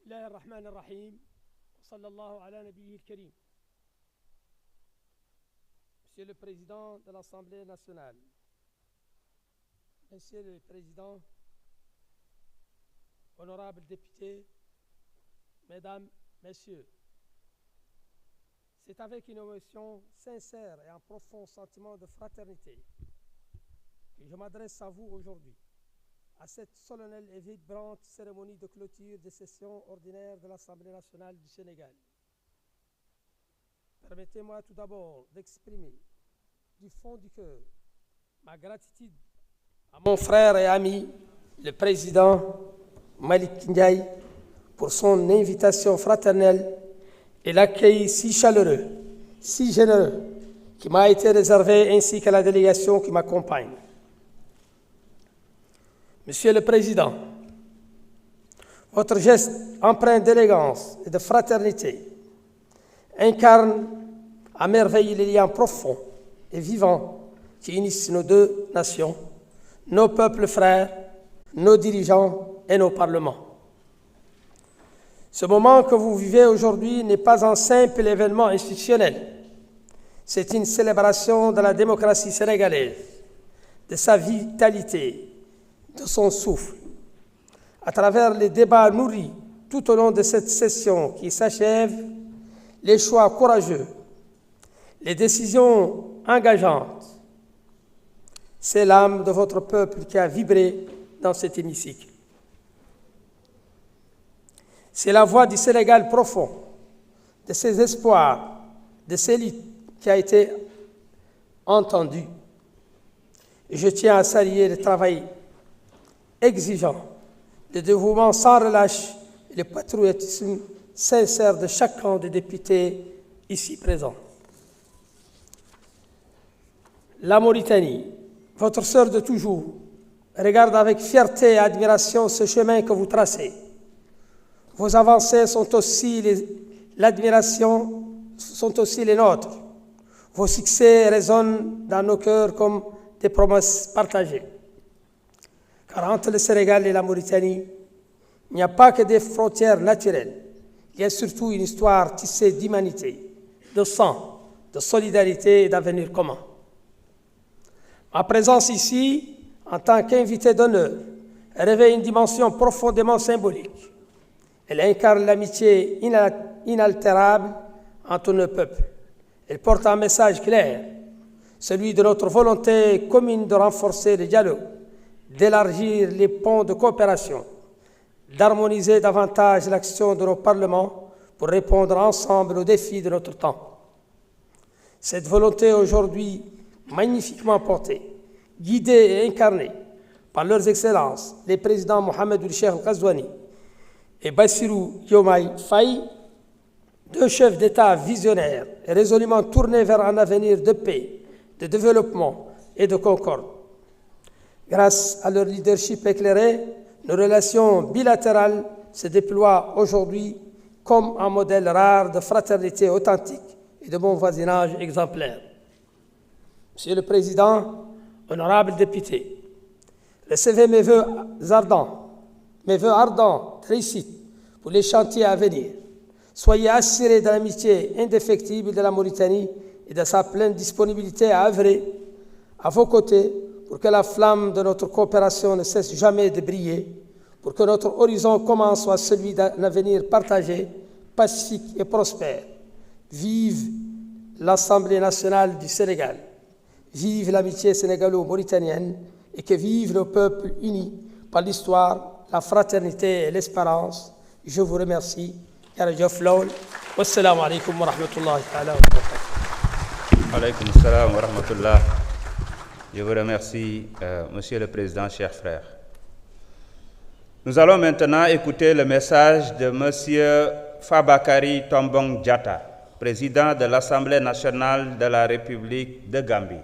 الله الرحمن الرحيم وصلى الله على نبيه الكريم. Monsieur le Président de l'Assemblée nationale, Monsieur le Président, honorables députés, Mesdames, Messieurs, c'est avec une émotion sincère et un profond sentiment de fraternité que je m'adresse à vous aujourd'hui, à cette solennelle et vibrante cérémonie de clôture des sessions ordinaires de l'Assemblée nationale du Sénégal. Permettez-moi tout d'abord d'exprimer du fond du cœur ma gratitude à mon frère et ami, le président Malick Ndiaye, pour son invitation fraternelle et l'accueil si chaleureux, si généreux qui m'a été réservé, ainsi qu'à la délégation qui m'accompagne. Monsieur le Président, votre geste empreint d'élégance et de fraternité incarne à merveille les liens profonds et vivants qui unissent nos deux nations, nos peuples frères, nos dirigeants et nos parlements. Ce moment que vous vivez aujourd'hui n'est pas un simple événement institutionnel. C'est une célébration de la démocratie sénégalaise, de sa vitalité, de son souffle. À travers les débats nourris tout au long de cette session qui s'achève, les choix courageux, les décisions engageantes, c'est l'âme de votre peuple qui a vibré dans cet hémicycle. C'est la voix du Sénégal profond, de ses espoirs, de ses luttes qui a été entendue. Et je tiens à saluer le travail exigeant, le dévouement sans relâche et le patriotisme sincère de chacun des députés ici présents. La Mauritanie, votre sœur de toujours, regarde avec fierté et admiration ce chemin que vous tracez. Vos avancées sont aussi l'admiration, sont aussi les nôtres. Vos succès résonnent dans nos cœurs comme des promesses partagées. Car entre le Sénégal et la Mauritanie, il n'y a pas que des frontières naturelles. Il y a surtout une histoire tissée d'humanité, de sang, de solidarité et d'avenir commun. Ma présence ici, en tant qu'invité d'honneur, revêt une dimension profondément symbolique. Elle incarne l'amitié inaltérable entre nos peuples. Elle porte un message clair, celui de notre volonté commune de renforcer le dialogue, d'élargir les ponts de coopération, d'harmoniser davantage l'action de nos parlements pour répondre ensemble aux défis de notre temps. Cette volonté aujourd'hui magnifiquement portée, guidée et incarnée par leurs excellences, les présidents Mohamed Ould Cheikh Al Ghazouani et Bassirou Diomaye Faye, deux chefs d'État visionnaires et résolument tournés vers un avenir de paix, de développement et de concorde. Grâce à leur leadership éclairé, nos relations bilatérales se déploient aujourd'hui comme un modèle rare de fraternité authentique et de bon voisinage exemplaire. Monsieur le Président, honorables députés, recevez mes vœux ardents de réussite pour les chantiers à venir. Soyez assurés de l'amitié indéfectible de la Mauritanie et de sa pleine disponibilité à œuvrer à vos côtés pour que la flamme de notre coopération ne cesse jamais de briller, pour que notre horizon commun soit celui d'un avenir partagé, pacifique et prospère. Vive l'Assemblée nationale du Sénégal, vive l'amitié sénégalo-mauritanienne et que vivent nos peuples unis par l'histoire, la fraternité et l'espérance. Je vous remercie. Wassalamu alaikum wa rahmatullahi wa barakatuh. Alaykoum salam wa rahmatullah. Je vous remercie, Monsieur le Président, chers frères. Nous allons maintenant écouter le message de Monsieur Fabakary Tombong Jatta, président de l'Assemblée nationale de la République de Gambie.